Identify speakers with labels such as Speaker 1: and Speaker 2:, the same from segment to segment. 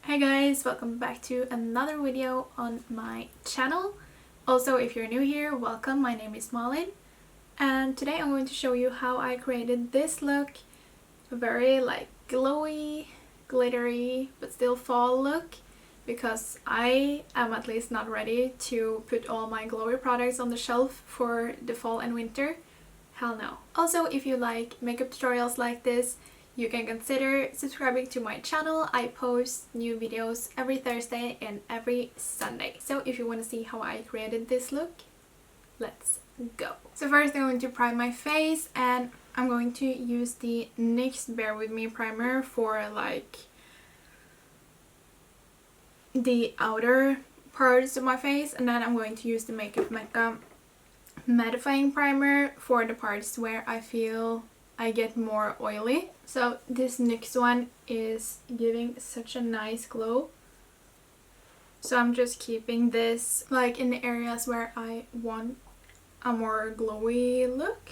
Speaker 1: Hi guys, welcome back to another video on my channel. Also, if you're new here, welcome. My name is Malin and today I'm going to show you how I created this look. A very glowy, glittery, but still fall look, because I am at least not ready to put all my glowy products on the shelf for the fall and winter. Hell no. Also, if you like makeup tutorials like this, you can consider subscribing to my channel. I post new videos every Thursday and every Sunday. So if you want to see how I created this look, let's go. So first I'm going to prime my face, and I'm going to use the NYX Bear With Me primer for the outer parts of my face, and then I'm going to use the Mekka Mattifying primer for the parts where I feel I get more oily. So this NYX one is giving such a nice glow. So I'm just keeping this in the areas where I want a more glowy look.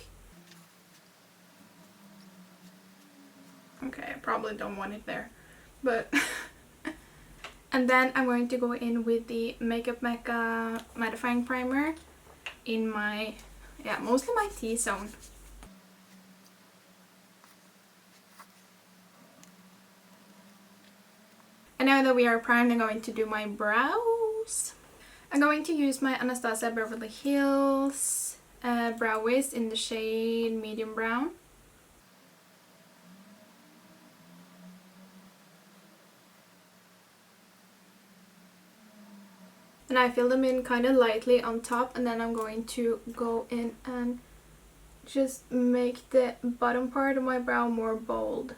Speaker 1: Okay, I probably don't want it there, but and then I'm going to go in with the Mekka Mattifying primer in my, mostly my T-zone. And now that we are primed, I'm going to do my brows. I'm going to use my Anastasia Beverly Hills Brow Wiz in the shade Medium Brown. And I fill them in kind of lightly on top, and then I'm going to go in and just make the bottom part of my brow more bold.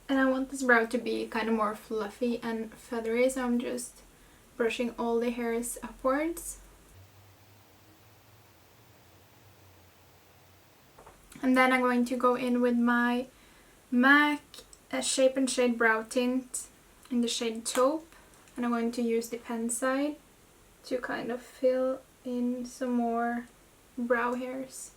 Speaker 1: And I want this brow to be kind of more fluffy and feathery, so I'm just brushing all the hairs upwards. And then I'm going to go in with my MAC Shape and Shade Brow Tint in the shade Taupe. And I'm going to use the pen side to kind of fill in some more brow hairs.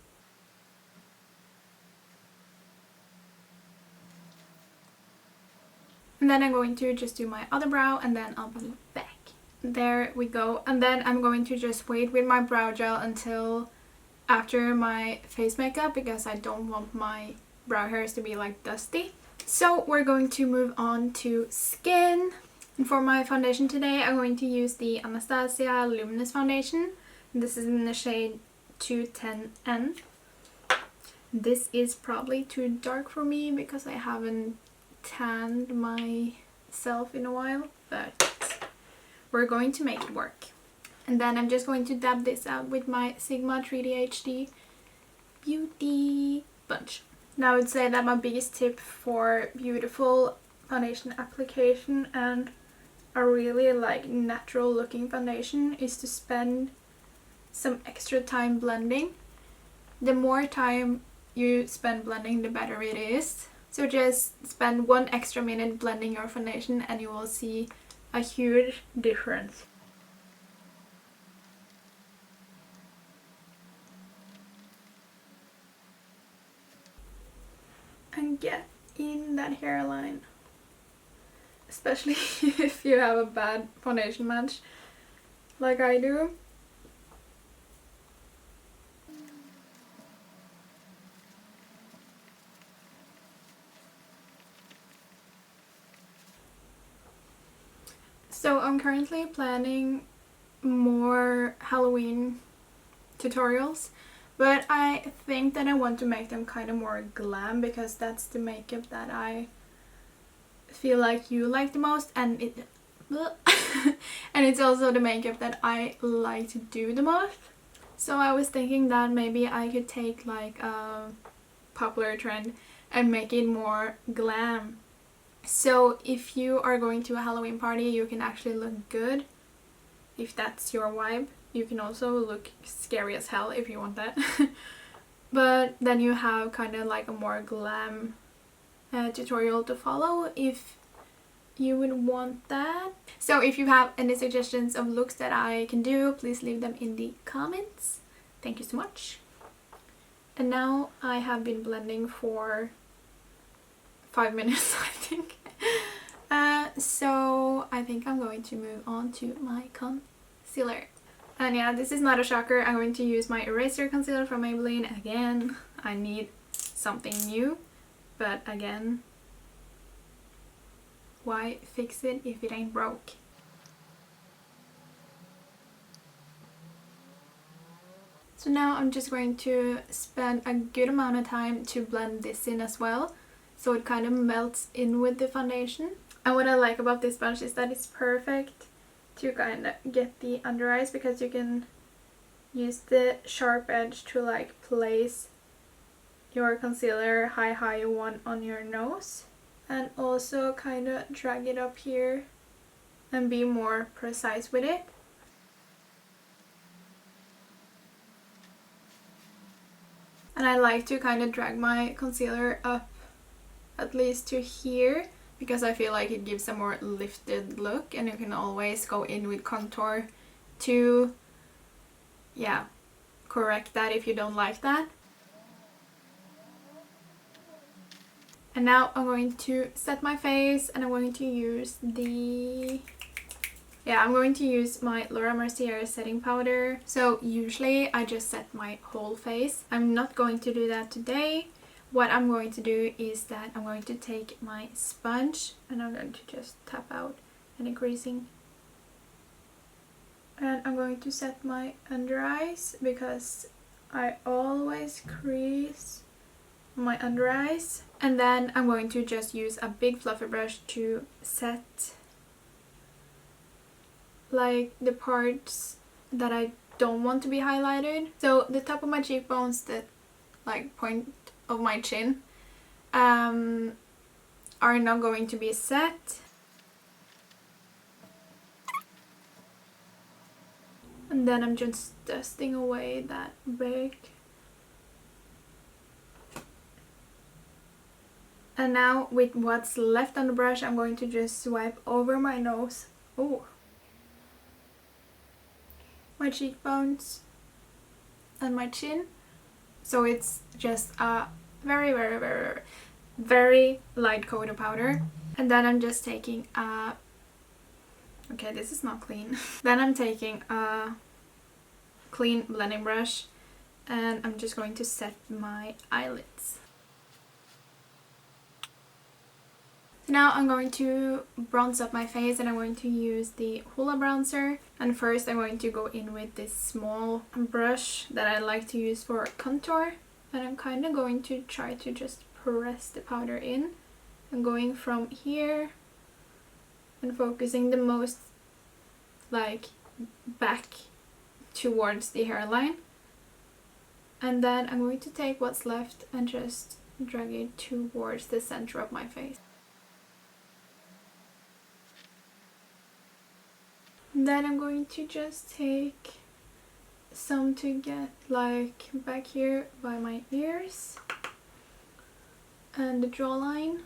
Speaker 1: And then I'm going to just do my other brow, and then I'll be back. There we go. And then I'm going to just wait with my brow gel until after my face makeup, because I don't want my brow hairs to be dusty. So we're going to move on to skin. And for my foundation today, I'm going to use the Anastasia Luminous foundation. This is in the shade 210N. This is probably too dark for me because I haven't tanned myself in a while, but we're going to make it work. And then I'm just going to dab this out with my Sigma 3D HD Beauty Bunch. Now I would say that my biggest tip for beautiful foundation application and a really natural looking foundation is to spend some extra time blending. The more time you spend blending, the better it is. So just spend 1 extra minute blending your foundation and you will see a huge difference. And get in that hairline. Especially if you have a bad foundation match like I do. So I'm currently planning more Halloween tutorials, but I think that I want to make them kind of more glam, because that's the makeup that I feel like you like the most, and and it's also the makeup that I like to do the most. So I was thinking that maybe I could take a popular trend and make it more glam. So if you are going to a Halloween party, you can actually look good if that's your vibe. You can also look scary as hell if you want that. But then you have kind of a more glam tutorial to follow if you would want that. So if you have any suggestions of looks that I can do, please leave them in the comments. Thank you so much. And now I have been blending for 5 minutes, I think. So I think I'm going to move on to my concealer. And yeah, this is not a shocker. I'm going to use my eraser concealer from Maybelline again. I need something new, but again, why fix it if it ain't broke? So now I'm just going to spend a good amount of time to blend this in as well, so it kind of melts in with the foundation. And what I like about this sponge is that it's perfect to kind of get the under eyes, because you can use the sharp edge to like place your concealer high one on your nose, and also kind of drag it up here and be more precise with it. And I like to kind of drag my concealer up at least to here, because I feel like it gives a more lifted look, and you can always go in with contour to, yeah, correct that if you don't like that. And now I'm going to set my face, and I'm going to use I'm going to use my Laura Mercier setting powder. So usually I just set my whole face. I'm not going to do that today. What I'm going to do is that I'm going to take my sponge and I'm going to just tap out any creasing. And I'm going to set my under eyes, because I always crease my under eyes. And then I'm going to just use a big fluffy brush to set like the parts that I don't want to be highlighted. So the top of my cheekbones, the like point of my chin, are not going to be set. And then I'm just dusting away that big. And now with what's left on the brush, I'm going to just swipe over my nose. Oh, my cheekbones and my chin. So it's just a very light coat of powder. And then I'm just taking a, okay, this is not clean. Then I'm taking a clean blending brush and I'm just going to set my eyelids. Now I'm going to bronze up my face and I'm going to use the Hoola bronzer. And first I'm going to go in with this small brush that I like to use for contour. And I'm kind of going to try to just press the powder in. I'm going from here and focusing the most like back towards the hairline. And then I'm going to take what's left and just drag it towards the center of my face. Then I'm going to just take some to get like back here by my ears and the jawline,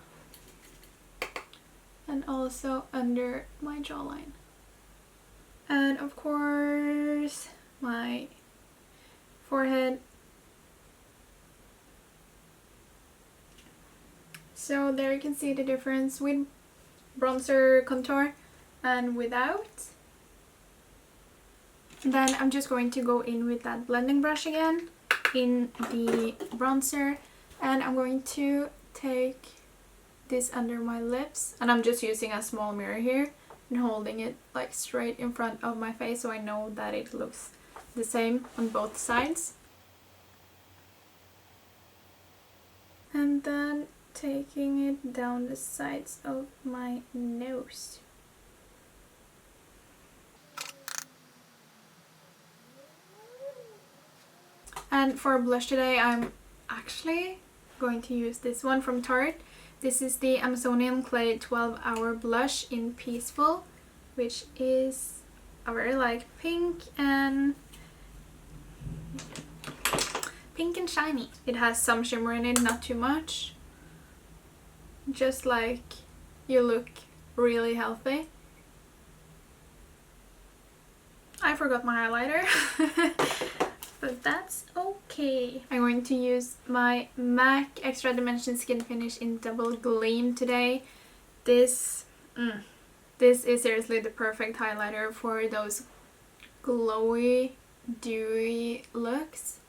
Speaker 1: and also under my jawline, and of course my forehead. So there you can see the difference with bronzer contour and without. Then I'm just going to go in with that blending brush again in the bronzer, and I'm going to take this under my lips, and I'm just using a small mirror here and holding it like straight in front of my face so I know that it looks the same on both sides. And then taking it down the sides of my nose. And for blush today, I'm actually going to use this one from Tarte. This is the Amazonian Clay 12-Hour Blush in Peaceful, which is a very like pink and shiny. It has some shimmer in it, not too much. Just like you look really healthy. I forgot my highlighter. but that's okay. I'm going to use my MAC Extra Dimension Skin Finish in Double Gleam today. This is seriously the perfect highlighter for those glowy, dewy looks.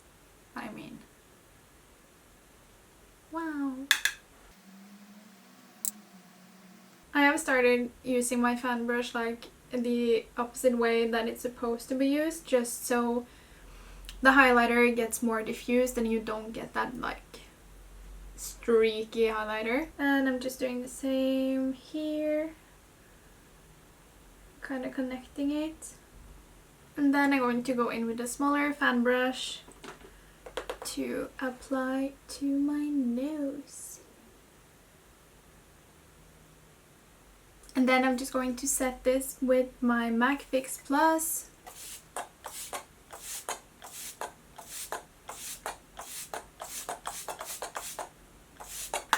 Speaker 1: I mean, wow. I have started using my fan brush like the opposite way that it's supposed to be used, just so the highlighter gets more diffused and you don't get that like streaky highlighter. And I'm just doing the same here, kind of connecting it. And then I'm going to go in with a smaller fan brush to apply to my nose. And then I'm just going to set this with my MAC Fix Plus.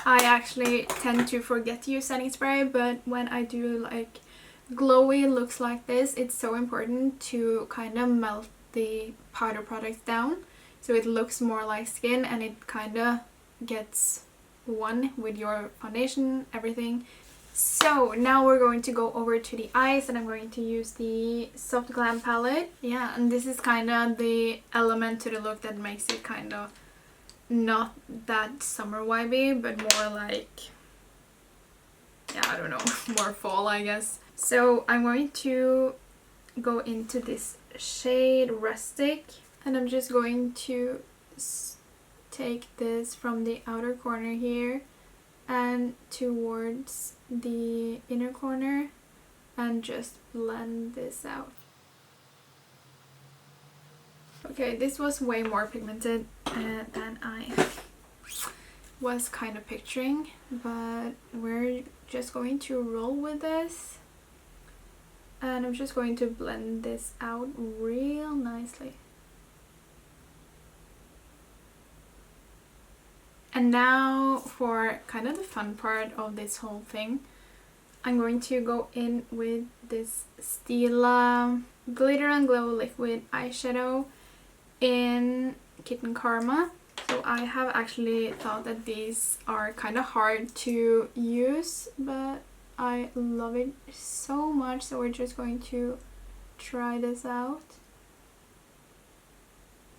Speaker 1: I actually tend to forget to use setting spray, but when I do like glowy looks like this, it's so important to kind of melt the powder products down so it looks more like skin and it kind of gets one with your foundation, everything. So now we're going to go over to the eyes, and I'm going to use the Soft Glam palette. Yeah, and this is kind of the element to the look that makes it kind of not that summer vibey, but more like, yeah, I don't know, more fall, I guess. So I'm going to go into this shade Rustic, and I'm just going to take this from the outer corner here and towards the inner corner and just blend this out. Okay, this was way more pigmented than I was kind of picturing, but we're just going to roll with this, and I'm just going to blend this out real nicely. And now for kind of the fun part of this whole thing, I'm going to go in with this Stila Glitter and Glow Liquid Eyeshadow in Kitten Karma. So I have actually thought that these are kind of hard to use, but I love it so much, so we're just going to try this out.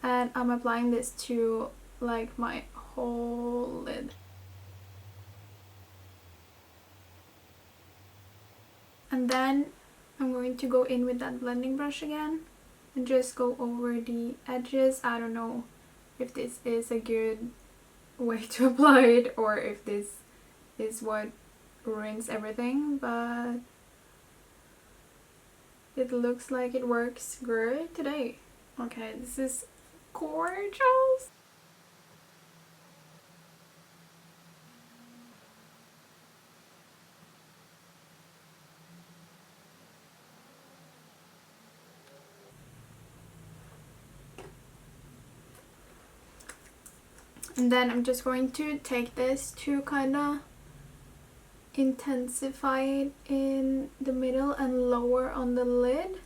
Speaker 1: And I'm applying this to like my whole lid. And then I'm going to go in with that blending brush again and just go over the edges. I don't know if this is a good way to apply it or if this is what ruins everything, but it looks like it works great today. Okay, this is gorgeous. And then I'm just going to take this to kind of intensify it in the middle and lower on the lid.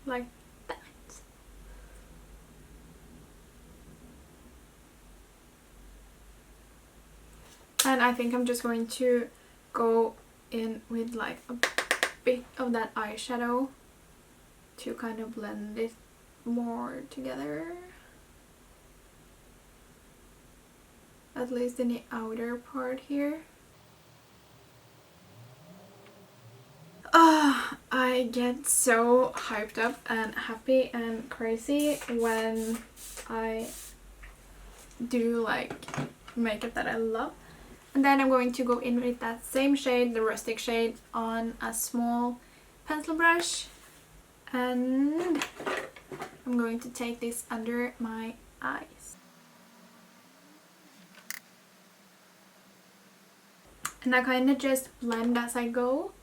Speaker 1: Like that. And I think I'm just going to go in with like a bit of that eyeshadow to kind of blend it more together. At least in the outer part here. I get so hyped up and happy and crazy when I do like makeup that I love. And then I'm going to go in with that same shade, the Rustic shade, on a small pencil brush, and I'm going to take this under my eyes. And I kind of just blend as I go.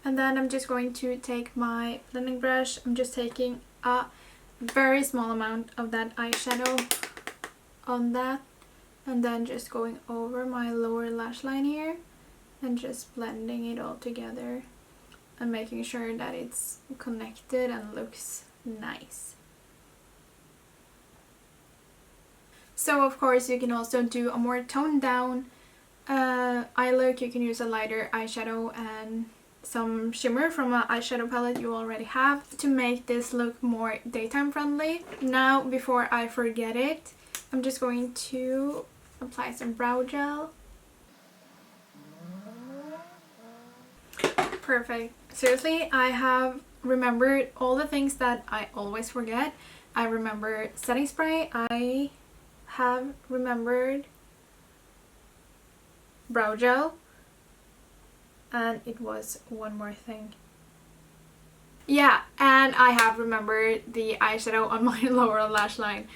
Speaker 1: And then I'm just going to take my blending brush. I'm just taking a very small amount of that eyeshadow on that. And then just going over my lower lash line here. and just blending it all together and making sure that it's connected and looks nice. So of course you can also do a more toned down eye look. You can use a lighter eyeshadow and some shimmer from an eyeshadow palette you already have to make this look more daytime friendly. Now, before I forget it, I'm just going to apply some brow gel. Perfect. Seriously, I have remembered all the things that I always forget. I remember setting spray. I have remembered brow gel. And it was one more thing. Yeah, and I have remembered the eyeshadow on my lower lash line.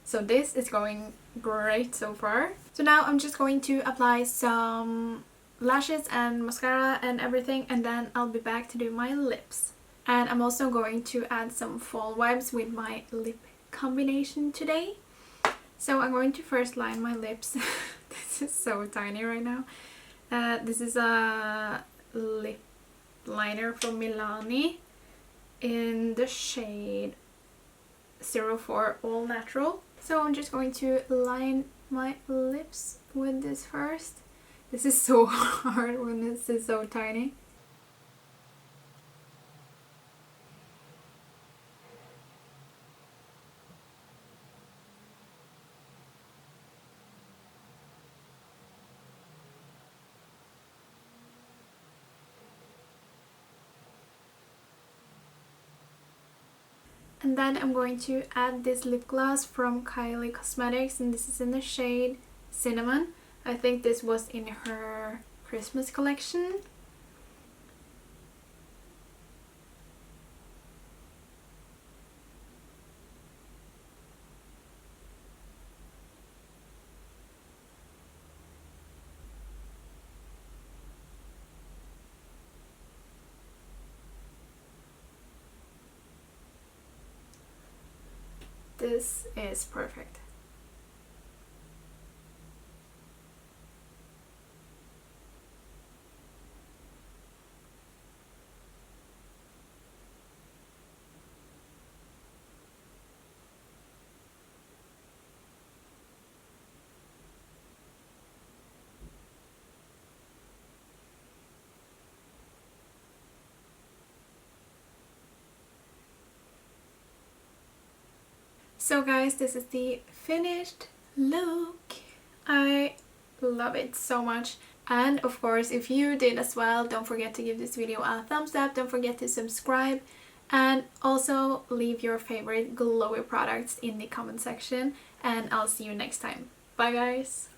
Speaker 1: So this is going great so far. So now I'm just going to apply some lashes and mascara and everything, and then I'll be back to do my lips. And I'm also going to add some fall vibes with my lip combination today. So I'm going to first line my lips. This is so tiny right now. This is a lip liner from Milani in the shade 04 All Natural. So I'm just going to line my lips with this first. This is so hard when this is so tiny. And then I'm going to add this lip gloss from Kylie Cosmetics, and this is in the shade Cinnamon. I think this was in her Christmas collection. This is perfect. So guys, this is the finished look. I love it so much. And of course, if you did as well, don't forget to give this video a thumbs up. Don't forget to subscribe. And also leave your favorite glowy products in the comment section. And I'll see you next time. Bye guys!